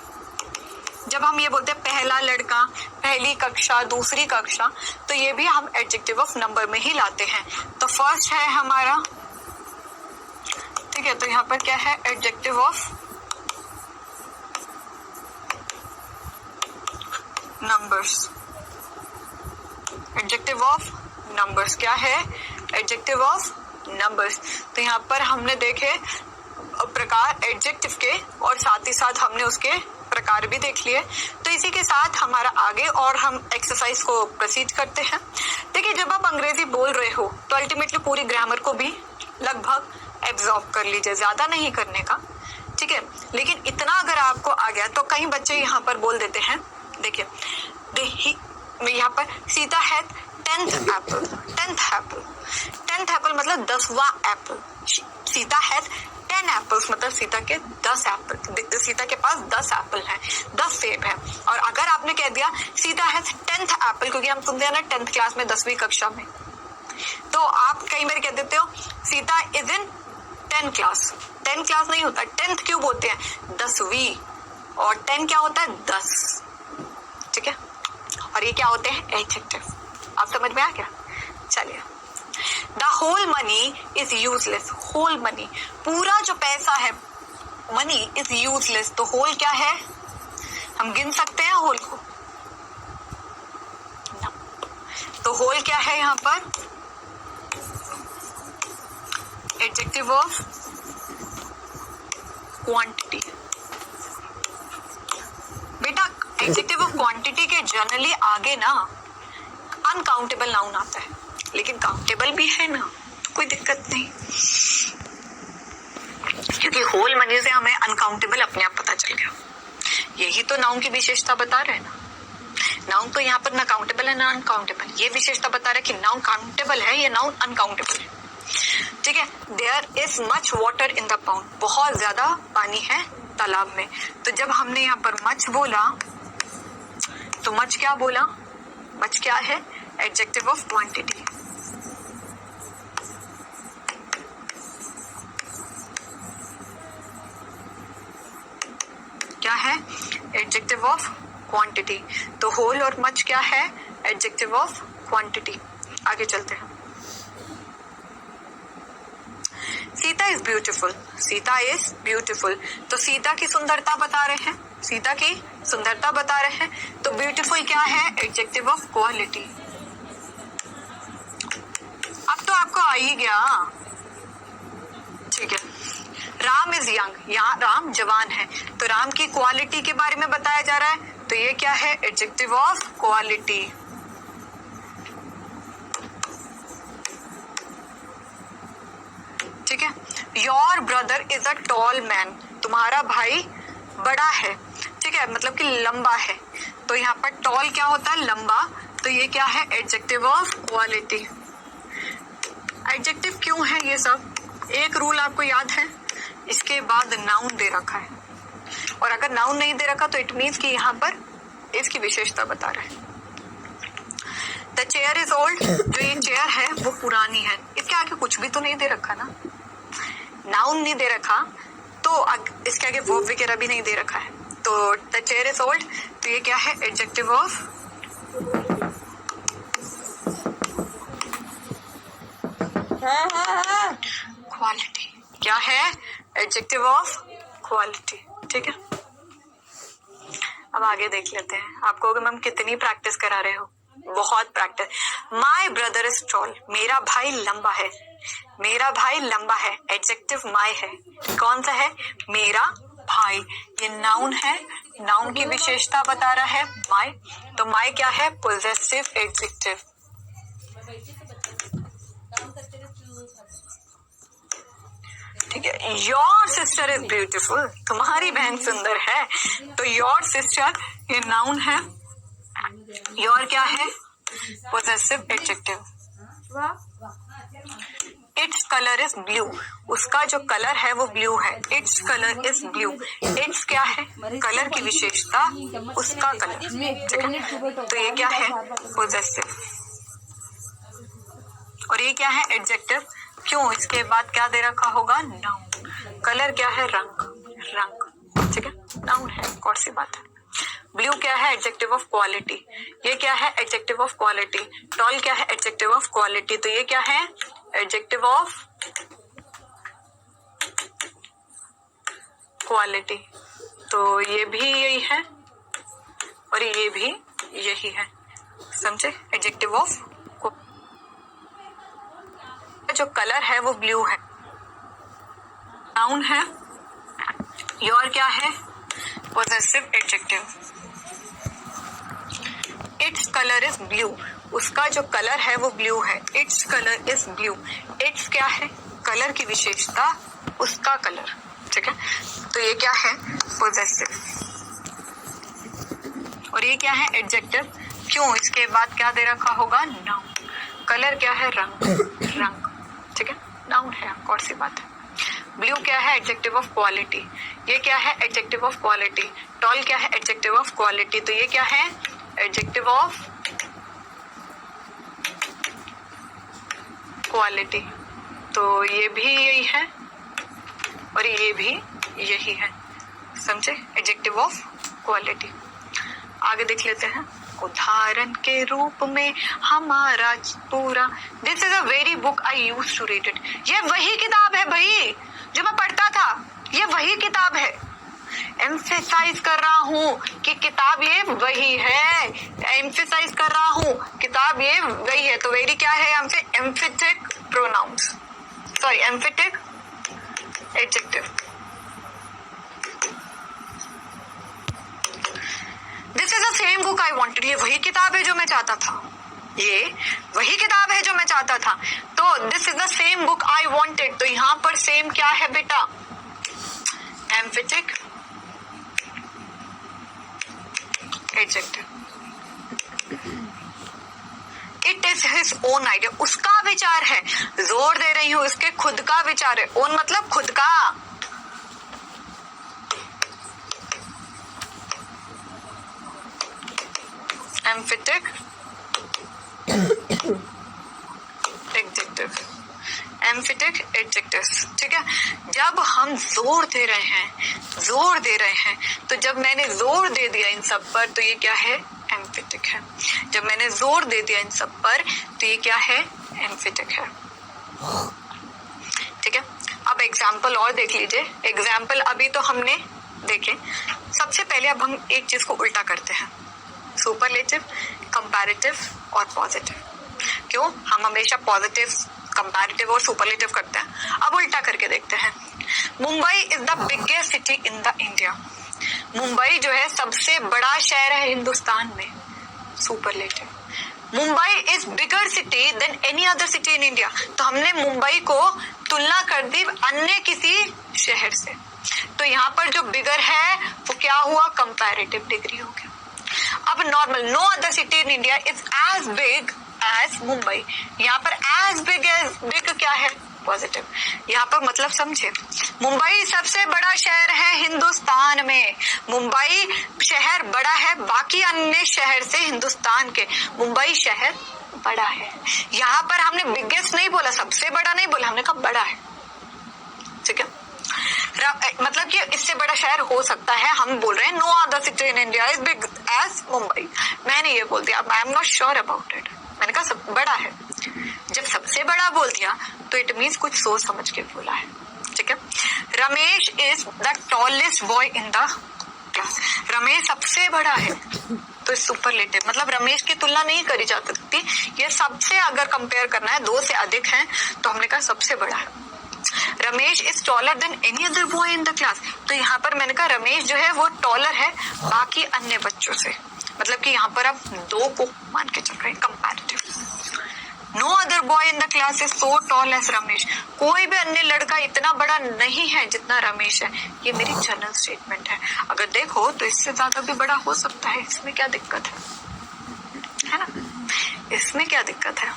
जब हम ये बोलते हैं पहला लड़का, पहली कक्षा, दूसरी कक्षा, तो ये भी हम एडजेक्टिव ऑफ नंबर में ही लाते हैं। तो फर्स्ट है हमारा, ठीक है, तो यहाँ पर क्या है, adjective of numbers, adjective of numbers क्या है, एडजेक्टिव ऑफ नंबर्स। तो यहाँ पर हमने देखे प्रकार एडजेक्टिव के और साथ ही साथ हमने उसके प्रकार भी देख लिए। तो इसी के साथ हमारा आगे और हम एक्सरसाइज को प्रोसीड करते हैं। देखिए, जब आप अंग्रेजी बोल रहे हो तो अल्टीमेटली पूरी ग्रामर को भी लगभग एब्जॉर्ब कर लीजिए, ज्यादा नहीं करने का, ठीक है। लेकिन इतना अगर आपको आ गया तो कई बच्चे यहाँ पर बोल देते हैं, देखिए यहाँ पर सीता है 10th एप्पल मतलब 10वां एप्पल, सीता है 10 एप्पल्स मतलब सीता के 10 एप्पल, सीता के पास 10 एप्पल हैं, 10 सेब है। और अगर आपने कह दिया सीता है 10th एप्पल, क्योंकि हम सुनते हैं ना 10th क्लास में, 10वीं कक्षा में, तो आप कई बार कह देते हो Sita is in 10 class. 10 class नहीं होता, 10th क्यों बोलते हैं, 10वीं, और 10 क्या होता है, 10, ठीक है। और ये क्या होते हैं, एडजेक्टिव। आप समझ में आ गया। चलिए, the whole money is useless, whole money पूरा जो पैसा है, मनी इज यूजलेस, तो होल क्या है, हम गिन सकते हैं होल को, तो होल क्या है यहाँ पर, एडजेक्टिव ऑफ क्वांटिटी। बेटा एडजेक्टिव ऑफ क्वांटिटी के जनरली आगे ना अनकाउंटेबल नाउन आता है, लेकिन काउंटेबल भी है ना, तो कोई दिक्कत नहीं, क्योंकि होल मनी से हमें अनकाउंटेबल अपने आप पता चल गया। यही तो नाउन की विशेषता बता रहे हैं ना। नाउन तो यहाँ पर ना काउंटेबल है ना अनकाउंटेबल, ये विशेषता बता रहा है कि नाउन काउंटेबल है या नाउन अनकाउंटेबल है। ठीक है, there is much water in the pond, बहुत ज्यादा पानी है तालाब में। तो जब हमने यहाँ पर मच बोला तो मच क्या बोला, मच क्या है, एडजेक्टिव ऑफ क्वांटिटी। क्या है, एडजेक्टिव ऑफ क्वांटिटी। तो होल और मच क्या है, एडजेक्टिव ऑफ क्वांटिटी। आगे चलते हैं। Sita is beautiful, Sita is beautiful, तो सीता की सुंदरता बता रहे हैं, सीता की सुंदरता बता रहे हैं। तो ब्यूटीफुल क्या है, एडजेक्टिव ऑफ क्वालिटी। अब तो आपको आ ही गया। ठीक है, राम इज यंग, यहाँ राम जवान है, तो राम की क्वालिटी के बारे में बताया जा रहा है, तो ये क्या है, एडजेक्टिव ऑफ क्वालिटी। ठीक है, your brother is a tall man, तुम्हारा भाई बड़ा है। ठीक है, मतलब कि लंबा है, तो यहाँ पर टॉल क्या होता है, लंबा, तो ये क्या है, एडजेक्टिव ऑफ क्वालिटी। एडजेक्टिव क्यों है ये सब, एक रूल आपको याद है, इसके बाद नाउन दे रखा है, और अगर नाउन नहीं दे रखा तो इट मीन्स कि यहाँ पर इसकी विशेषता बता रहा है। द चेयर इज ओल्ड, जो ये चेयर है वो पुरानी है, इसके आगे कुछ भी तो नहीं दे रखा ना, नाउन नहीं दे रखा, तो इसके आगे वर्ब वगैरह भी नहीं दे रखा है, तो द चेयर इज ओल्ड, तो ये क्या है, एडजेक्टिव ऑफ क्वालिटी। क्या है, एडजेक्टिव ऑफ क्वालिटी। ठीक है, अब आगे देख लेते हैं। आपको मैम कितनी प्रैक्टिस करा रहे हो, बहुत practice. My brother is tall, मेरा भाई लंबा है, मेरा भाई लंबा है, एडजेक्टिव माई है, कौन सा है, मेरा भाई, ये नाउन है, नाउन की विशेषता बता रहा है माई, तो माई क्या है, पोजेसिव एडजेक्टिव। ठीक है, योर सिस्टर इज ब्यूटीफुल, तुम्हारी बहन सुंदर है, तो योर सिस्टर ये नाउन है, योर क्या है, possessive adjective. Its colour is blue, उसका जो कलर है वो ब्लू है, its colour is blue, it's क्या है, कलर की विशेषता, उसका कलर। ठीक है, तो ये क्या है, पोजेसिव, और ये क्या है, एडजेक्टिव। क्यों, इसके बाद क्या दे रखा होगा, नाउन। कलर क्या है, रंग, रंग। ठीक है, नाउन है, कौन सी बात है। ब्लू क्या है, एडजेक्टिव ऑफ क्वालिटी, ये क्या है, एडजेक्टिव ऑफ क्वालिटी। टॉल क्या है, एडजेक्टिव ऑफ क्वालिटी, तो ये क्या है, एडजेक्टिव ऑफ क्वालिटी। तो ये भी यही है और ये भी यही है, समझे, एडजेक्टिव ऑफ। जो कलर है वो ब्लू है, नाउन है, योर क्या है, possessive adjective. Its colour is blue, उसका जो कलर है वो ब्लू है, its colour is blue, it's क्या है, कलर की विशेषता, उसका कलर। ठीक है, तो ये क्या है, पोजेसिव, और ये क्या है, एडजेक्टिव। क्यों, इसके बाद क्या दे रखा होगा, नाउन। कलर क्या है, रंग, रंग। ठीक है, नाउन है, कौन सी बात है। ब्लू क्या है, एडजेक्टिव ऑफ क्वालिटी, ये क्या है, एडजेक्टिव ऑफ क्वालिटी। टॉल क्या है, एडजेक्टिव ऑफ क्वालिटी, तो ये क्या है, एडजेक्टिव ऑफ क्वालिटी। तो ये भी यही है और ये भी यही है, समझे, एडजेक्टिव ऑफ क्वालिटी। आगे देख लेते हैं। उदाहरण के रूप में हमारा पूरा, this is a very book I use to read it, ये वही किताब है भाई जो मैं पढ़ता था, ये वही किताब है। एम्फेसाइज कर रहा हूँ कि किताब ये वही है, एम्फेसाइज कर रहा हूँ किताब ये वही है। तो वेरी क्या है यहाँ पे, emphatic pronouns, sorry emphatic adjective. This is the same book I wanted, ये वही किताब है जो मैं चाहता था, ये वही किताब है जो मैं चाहता था। तो this is the same book I wanted, तो यहाँ पर सेम क्या है बेटा, emphatic adjective. It is his own idea, उसका विचार है। जोर दे रही हूं, इसके खुद का विचार है। ओन मतलब खुद का। एम्फेटिक एडजेक्टिव, एम्फेटिक एडजेक्टिव्स, ठीक है। जब हम जोर दे रहे हैं, तो जब मैंने जोर दे दिया इन सब पर, तो ये क्या है? एम्फेटिक है। जब मैंने जोर दे दिया इन सब पर, तो ये क्या है? एम्फेटिक है, ठीक है। अब एग्जाम्पल और देख लीजिए। एग्जाम्पल अभी तो हमने देखे। सबसे पहले अब हम एक चीज को उल्टा करते हैं, सुपरलेटिव, कंपैरेटिव और पॉजिटिव। क्यों? हम हमेशा पॉजिटिव, कंपैरेटिव और सुपरलेटिव करते हैं। अब उल्टा करके देखते हैं। Mumbai is the biggest city in the India. Mumbai जो है सबसे बड़ा शहर है हिंदुस्तान में, superlative. Mumbai is bigger city than any other city in India. तो हमने मुंबई को तुलना कर दी अन्य किसी शहर से, तो यहाँ पर जो बिगर है वो क्या हुआ? कंपैरेटिव डिग्री हो गया। अब normal, no other city in India is as big as Mumbai. यहाँ पर एज बिग क्या है? पॉजिटिव। यहाँ पर मतलब समझे, मुंबई सबसे बड़ा शहर है हिंदुस्तान में। मुंबई शहर बड़ा है बाकी अन्य शहर से हिंदुस्तान के। मुंबई शहर बड़ा है। यहाँ पर हमने बिगेस्ट नहीं बोला, सबसे बड़ा नहीं बोला, हमने कहा बड़ा है, ठीक है। मतलब कि इससे बड़ा शहर हो सकता है। हम बोल रहे हैं no other city in India is big as Mumbai. मैंने ये बोल दिया, I am not sure about it. मैंने कहा सब बड़ा है। जब सबसे बड़ा बोल दिया तो इट मीन्स कुछ सोच समझ के बोला है, ठीक है। Ramesh is the tallest boy in the class. Ramesh सबसे बड़ा है, तो सुपरलेटिव मतलब रमेश की तुलना नहीं करी जा सकती। ये सबसे अगर कंपेयर करना है, दो से अधिक है, तो हमने कहा सबसे बड़ा है। Ramesh is taller then any other boy in the class. तो यहाँ पर मैंने कहा रमेश जो है वो टॉलर है बाकी अन्य बच्चों से। मतलब कि यहाँ पर आप दो को मान के चल रहे हैं, comparative. No other boy in the class is so tall as Ramesh. कोई भी अन्य लड़का इतना बड़ा नहीं है जितना रमेश है। ये मेरी जनरल स्टेटमेंट है। अगर देखो तो इससे ज्यादा भी बड़ा हो सकता है, इसमें क्या दिक्कत है ना? इसमें क्या दिक्कत है?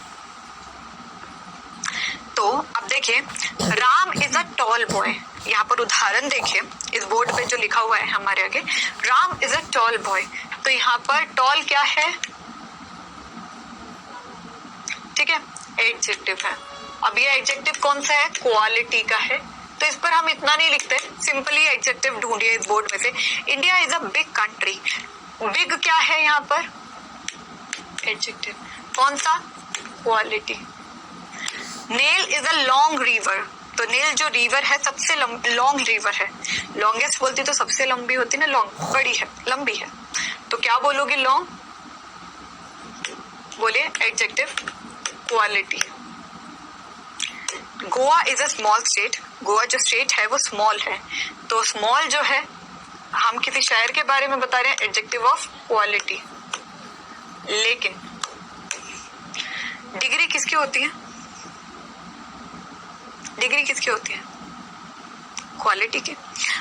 तो अब देखिए, Ram is a tall boy. यहाँ पर उदाहरण देखिए, इस बोर्ड पे जो लिखा हुआ है हमारे आगे, Ram is a tall boy. तो यहाँ पर टॉल क्या है? ठीक है, एडजेक्टिव है। अब ये एडजेक्टिव कौन सा है? क्वालिटी का है। तो इस पर हम इतना नहीं लिखते, सिंपली एडजेक्टिव ढूंढिए इस बोर्ड में से। India is a big country. Big क्या है यहाँ पर? एडजेक्टिव। कौन सा? Quality. Nail is a long river. तो नेल जो रिवर है सबसे लॉन्ग रिवर है। लॉन्गेस्ट बोलती तो सबसे लंबी होती ना, लॉन्ग बड़ी है, लंबी है। तो क्या बोलोगे? लॉन्ग। बोलिए adjective quality. Goa is a small state. Goa जो स्टेट है वो स्मॉल है। तो स्मॉल जो है, हम किसी शहर के बारे में बता रहे हैं, एडजेक्टिव ऑफ क्वालिटी। लेकिन डिग्री किसकी होती है? डिग्री किसकी होती है? क्वालिटी की।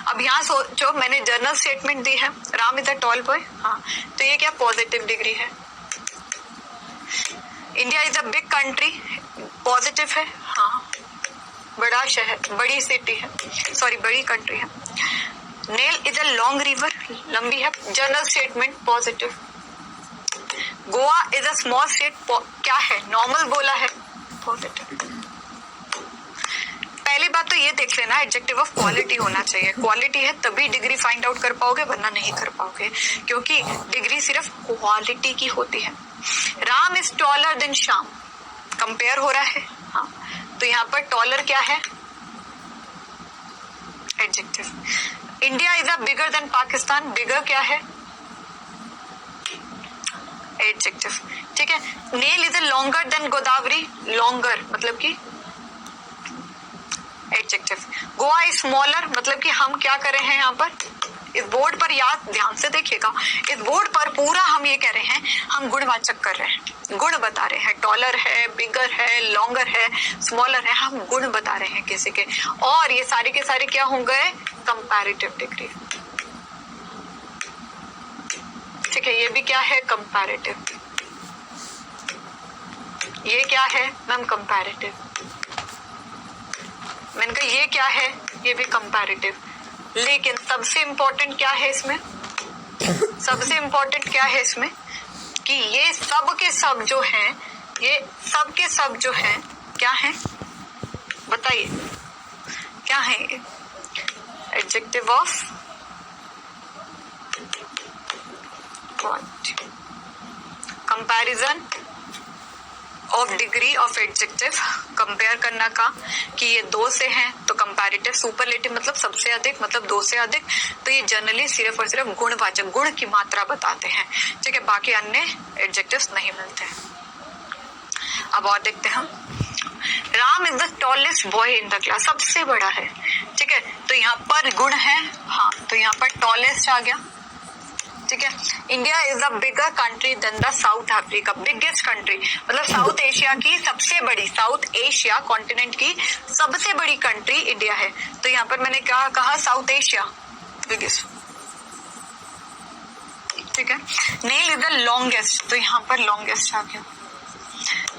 अब यहाँ सोचो, मैंने जर्नल स्टेटमेंट दी है, Ram is a tall boy. हाँ, तो ये क्या पॉजिटिव डिग्री है? India is a big country, positive है। हाँ, बड़ा शहर, बड़ी सिटी है, सॉरी बड़ी कंट्री है। Nile is a long river, लंबी है, journal statement positive. Goa is a small state, क्या है? नॉर्मल बोला है, पॉजिटिव। पहली बात तो ये देख लेना, एडजेक्टिव ऑफ क्वालिटी होना चाहिए। क्वालिटी है तभी डिग्री फाइंड आउट कर पाओगे, वरना नहीं कर पाओगे, क्योंकि डिग्री सिर्फ क्वालिटी की होती है। Ram is taller than Shyam, compare हो रहा है। हाँ, तो यहाँ पर टॉलर क्या है? Adjective. India is a bigger than Pakistan, bigger क्या है? एडजेक्टिव, ठीक है। Nile is a longer than Godavari, longer मतलब कि एडजेक्टिव। गोवा इज स्मॉलर, मतलब कि हम क्या कर रहे हैं यहाँ पर? इस बोर्ड पर याद ध्यान से देखिएगा, इस बोर्ड पर पूरा हम ये कह रहे हैं, हम गुणवाचक कर रहे हैं, गुण बता रहे हैं। टॉलर है, बिगर है, लॉन्गर है, स्मॉलर है, हम गुण बता रहे हैं किसी के। और ये सारे के सारे क्या हो गए? Comparative degree. ठीक है, ये भी क्या है? कंपैरेटिव। ये क्या है मैम? कंपैरेटिव। मैंने कहा ये क्या है? ये भी कंपैरेटिव। लेकिन सबसे इंपॉर्टेंट क्या है इसमें? सबसे इंपॉर्टेंट क्या है इसमें कि ये सब के सब जो हैं, ये सब के सब जो हैं क्या हैं? बताइए क्या है? Adjective of what? Comparison of degree of adjective, compare करना का कि ये दो से हैं तो कंपैरेटिव। सुपरलेटिव मतलब सबसे अधिक, मतलब दो से अधिक। तो ये जनरली सिर्फ और सिर्फ गुणवाचक, गुण की मात्रा बताते हैं, ठीक है, बाकी अन्य एडजेक्टिव्स नहीं मिलते हैं। अब और देखते हैं हम। Ram is the tallest boy in the class, सबसे बड़ा है, ठीक है, तो यहाँ पर गुण है, हाँ, तो यहाँ पर टॉलेस्ट आ गया, ठीक है। India is the bigger country than the South Africa, biggest country मतलब साउथ एशिया की सबसे बड़ी, साउथ एशिया कॉन्टिनेंट की सबसे बड़ी कंट्री इंडिया है। तो यहाँ पर मैंने क्या कहा? साउथ एशिया बिगेस्ट, ठीक है। नेल इज द लॉन्गेस्ट, तो यहाँ पर लॉन्गेस्ट आ गया,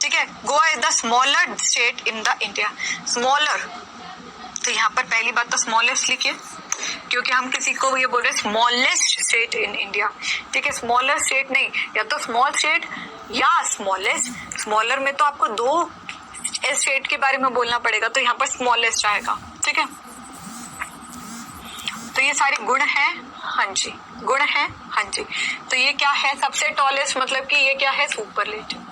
ठीक है। Goa is the smaller state in the India, smaller, तो यहाँ पर पहली बात तो स्मॉलेस्ट लिखिए, क्योंकि हम किसी को ये बोल रहे हैं स्मॉलेस्ट स्टेट इन इंडिया, ठीक है। स्मॉलर स्टेट नहीं, या तो स्मॉल स्टेट या स्मॉलेस्ट। स्मॉलर में तो आपको दो स्टेट के बारे में बोलना पड़ेगा, तो यहाँ पर स्मॉलेस्ट आएगा, ठीक है। तो ये सारे गुण हैं, हाँ जी, गुण हैं, हाँ जी। तो ये क्या है? सबसे टॉलेस्ट, मतलब कि ये क्या है? सुपरलेटिव।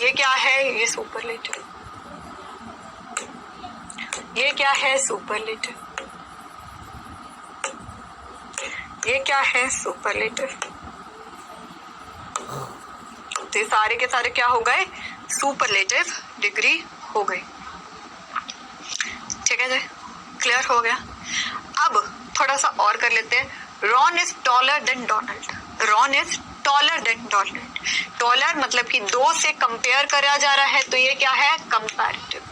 ये क्या है? ये सुपरलेटिव। ये क्या है? सुपरलेटिव। ये क्या है? सुपरलेटिव। तो ये सारे के सारे क्या हो गए? सुपरलेटिव डिग्री हो गई, ठीक है जी, क्लियर हो गया। अब थोड़ा सा और कर लेते हैं। Ron is taller then Donald, Ron is taller then Donald. Taller मतलब कि दो से कंपेयर करा जा रहा है, तो ये क्या है? Comparative.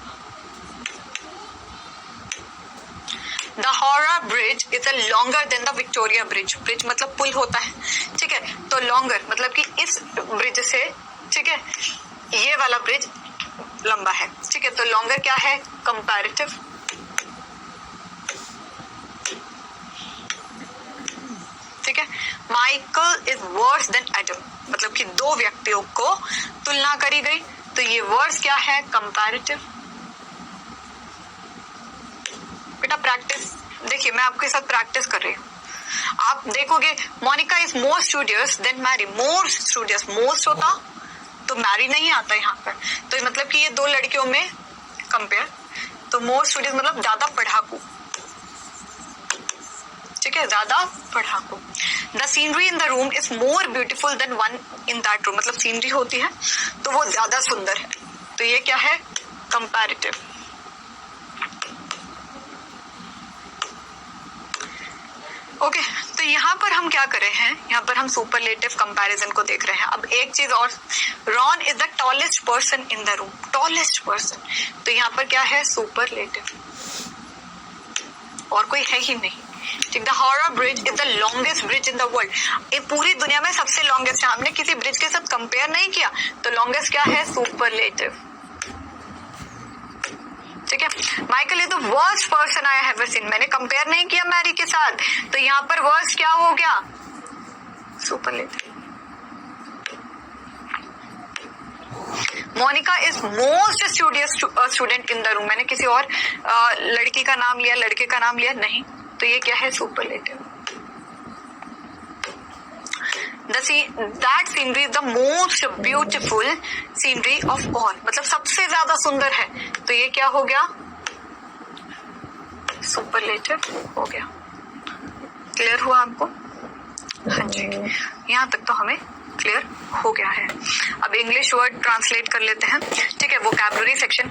The Howrah Bridge is longer than the Victoria Bridge. Bridge मतलब पुल होता है, ठीक है, तो longer मतलब कि इस ब्रिज से, ठीक है, ये वाला ब्रिज लंबा है, ठीक है, तो longer क्या है? Comparative। ठीक है। Michael is worse than Adam, मतलब कि दो व्यक्तियों को तुलना करी गई, तो ये वर्स क्या है? Comparative। बेटा प्रैक्टिस देखिए, मैं आपके साथ प्रैक्टिस कर रही हूँ। आप देखोगे Monica is more studious than Mary, more studious, most होता तो मैरी नहीं आता यहाँ पर, तो मतलब कि ये दो लड़कियों में कंपेयर, तो मोर स्टूडियस मतलब ज्यादा पढ़ाकू, ठीक है, ज्यादा पढ़ाकू। The scenery in the room is more beautiful than one in that room, मतलब सीनरी होती है तो वो ज्यादा सुंदर है, तो ये क्या है? कंपैरेटिव। ओके, तो यहाँ पर हम क्या कर रहे हैं? यहाँ पर हम सुपरलेटिव कंपैरिजन को देख रहे हैं। अब एक चीज और, Ron is the tallest person in the room, tallest person, तो यहाँ पर क्या है? सुपरलेटिव, और कोई है ही नहीं, ठीक। The horror bridge is the longest bridge in the world, ये पूरी दुनिया में सबसे लॉन्गेस्ट है, हमने किसी ब्रिज के साथ कंपेयर नहीं किया, तो लॉन्गेस्ट क्या है? सुपरलेटिव, ठीक है। Michael is the worst person I have seen, मैंने कंपेयर नहीं किया मैरी के साथ, तो यहाँ पर वर्स्ट क्या हो गया? Superlative. Monica is most studious student in the room, मैंने किसी और लड़की का नाम लिया, लड़के का नाम लिया नहीं, तो ये क्या है? Superlative. That scenery is the most beautiful scenery of all, मतलब सबसे ज्यादा सुंदर है, तो ये क्या हो गया? सुपरलेटिव हो गया। क्लियर हुआ आपको? हाँ जी, यहाँ तक तो हमें क्लियर हो गया है। अब इंग्लिश वर्ड ट्रांसलेट कर लेते हैं, ठीक है। Vocabulary section.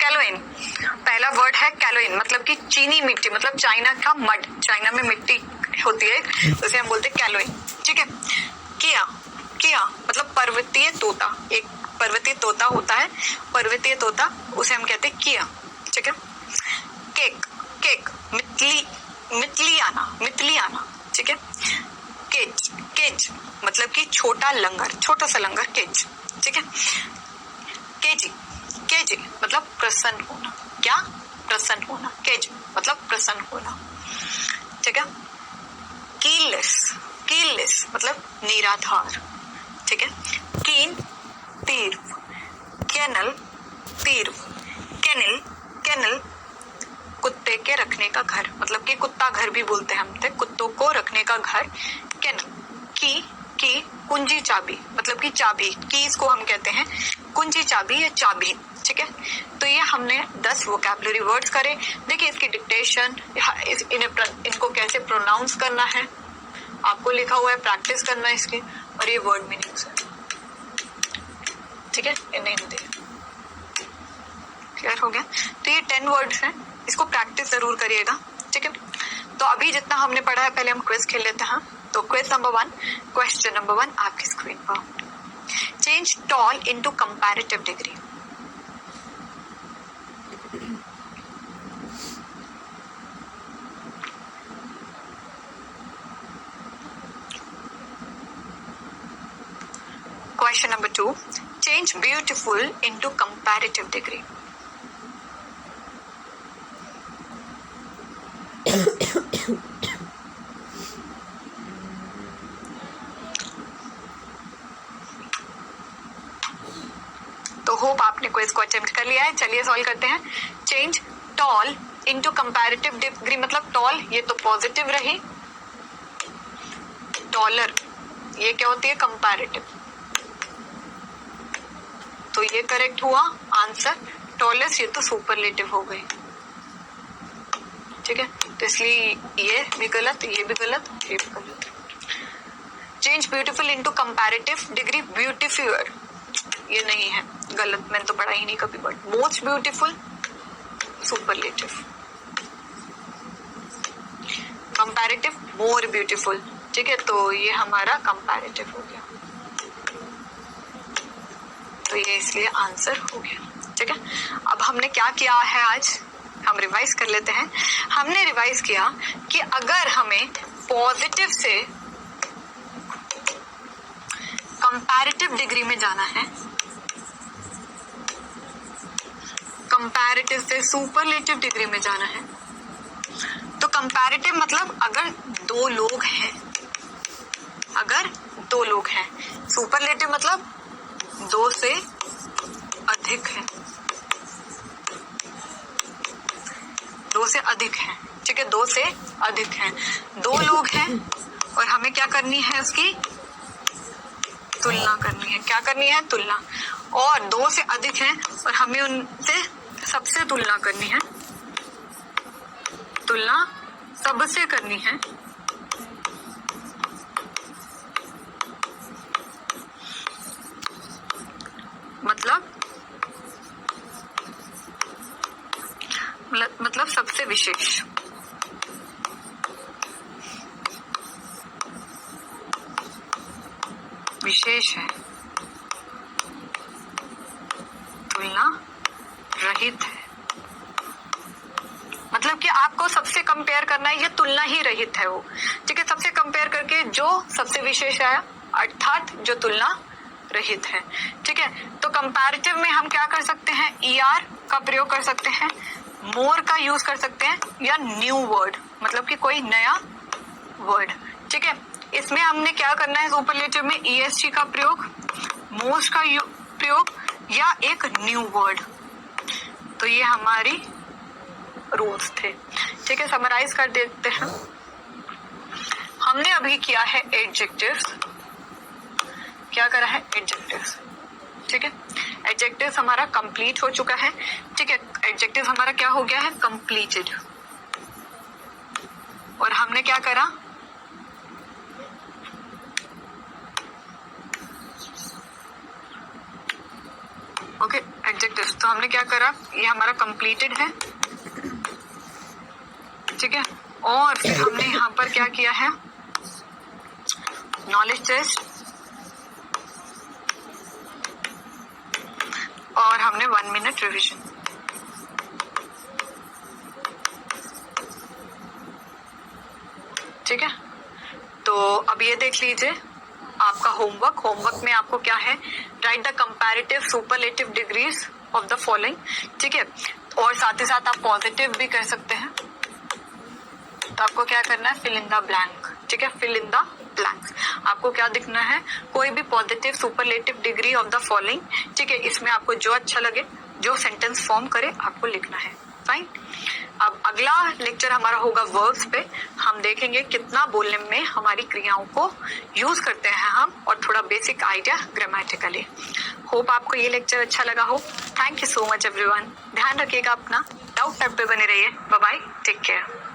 कैलोइन, पहला वर्ड है कैलोइन, मतलब कि चीनी मिट्टी, मतलब चाइना का मड, चाइना में मिट्टी होती है, उसे हम बोलते हैं कैलोइन, ठीक है। किया, किया मतलब पर्वतीय तोता, एक पर्वतीय तोता होता है, पर्वतीय तोता, उसे हम कहते हैं किया, ठीक है। केक, केक मितली, मितलियाना, मितलियाना, ठीक है। केज, केज मतलब कि छोटा लंगर, छोटा सा लंगर, केज, ठीक है। केजी, केजी मतलब प्रसन्न होना, क्या? प्रसन्न होना, केज मतलब प्रसन्न होना, ठीक है। कीललेस, कीललेस मतलब निराधार, ठीक है। कीन तीर, केनल तीर, केनल, केनल कुत्ते के रखने का घर, मतलब कि कुत्ता घर भी बोलते हैं हम, कुत्तों को रखने का घर, केनल। की कुंजी चाबी, मतलब कि चाबी, कीज को हम कहते हैं कुंजी चाबी या चाबी, ठीक है। तो ये हमने 10 वोकैबुलरी वर्ड्स करे। देखिए इसकी डिक्टेशन, इनको कैसे प्रोनाउंस करना है आपको लिखा हुआ है, प्रैक्टिस करना है इसकी, और ये वर्ड मीनिंग्स है, ठीक है। इन्हें हिंदी क्लियर हो गया। तो ये 10 वर्ड्स हैं, इसको प्रैक्टिस जरूर करिएगा, ठीक है। तो अभी जितना हमने पढ़ा है पहले हम क्विज खेल लेते हैं। तो क्विज नंबर 1, क्वेश्चन नंबर 1 आपकी स्क्रीन पर। Change tall into comparative degree. Question number 2, change beautiful into comparative degree. तो होप आपने क्विज को अटेम्प्ट कर लिया है। चलिए सॉल्व करते हैं। Change tall into comparative degree, मतलब टॉल ये तो पॉजिटिव रही, डॉलर ये क्या होती है? कंपैरेटिव, तो ये करेक्ट हुआ आंसर। टॉलेस्ट ये तो सुपरलेटिव हो गई, ठीक है। तो इसलिए ये भी गलत, ये भी गलत, ये भी गलत। Change beautiful into comparative degree, beautiful ये नहीं है, गलत, मैंने तो पढ़ा ही नहीं कभी। But most beautiful superlative, comparative more beautiful, ठीक है। तो ये हमारा कंपैरेटिव हो गया, तो ये इसलिए आंसर हो गया, ठीक है। अब हमने क्या किया है आज, हम रिवाइज कर लेते हैं। हमने रिवाइज किया कि अगर हमें पॉजिटिव से कंपैरेटिव डिग्री में जाना है, कंपैरेटिव से सुपरलेटिव डिग्री में जाना है, तो कंपैरेटिव मतलब अगर दो लोग हैं, अगर दो लोग हैं, सुपरलेटिव मतलब दो से अधिक है, दो से अधिक है, ठीक है। दो से अधिक है, दो लोग हैं और हमें क्या करनी है? उसकी तुलना करनी है। क्या करनी है? तुलना। और दो से अधिक है और हमें उनसे सबसे तुलना करनी है, तुलना सबसे करनी है, मतलब सबसे विशेष, विशेष है, तुलना रहित है। मतलब कि आपको सबसे कंपेयर करना है, ये तुलना ही रहित है वो, ठीक है। सबसे कंपेयर करके जो सबसे विशेष है, अर्थात जो तुलना रहित है, ठीक है। तो कंपैरेटिव में हम क्या कर सकते हैं? ER का प्रयोग कर सकते हैं, मोर का यूज कर सकते हैं, या न्यू वर्ड, मतलब कि कोई नया वर्ड, ठीक है। इसमें हमने क्या करना है? सुपरलेटिव में EST का प्रयोग, मोस्ट का प्रयोग, या एक न्यू वर्ड। तो ये हमारी रूल्स थे, ठीक है। समराइज कर देते हैं। हमने अभी किया है एडजेक्टिव्स, क्या करा है? एडजेक्टिव्स, ठीक है। एडजेक्टिव्स हमारा कंप्लीट हो चुका है, ठीक है। एडजेक्टिव हमारा क्या हो गया है? कंप्लीटेड। और हमने क्या करा? ओके, एडजेक्टिव्स तो हमने क्या करा? ये हमारा कंप्लीटेड है, ठीक है। और फिर हमने यहाँ पर क्या किया है? नॉलेज टेस्ट, और हमने 1 मिनट रिवीजन, ठीक है। तो अब ये देख लीजिए आपका होमवर्क में आपको क्या है, right the comparative superlative degrees of the following, ठीक है। और साथ ही साथ आप पॉजिटिव भी कर सकते हैं, तो आपको क्या करना है, फिल इन द ब्लैंक, ठीक है, फिल इन द ब्लैंक्स। आपको क्या दिखना है, कोई भी positive superlative degree of the following, ठीक है, इसमें आपको जो अच्छा लगे, जो सेंटेंस फॉर्म करे आपको लिखना है, फाइन। अब अगला लेक्चर हमारा होगा वर्ब्स पे, हम देखेंगे कितना बोलने में हमारी क्रियाओं को यूज करते हैं हम, और थोड़ा बेसिक आइडिया ग्रामेटिकली। होप आपको ये लेक्चर अच्छा लगा हो। Thank you so much everyone, ध्यान रखिएगा अपना, डाउट टैब पे बने रहिए। Bye bye, take care.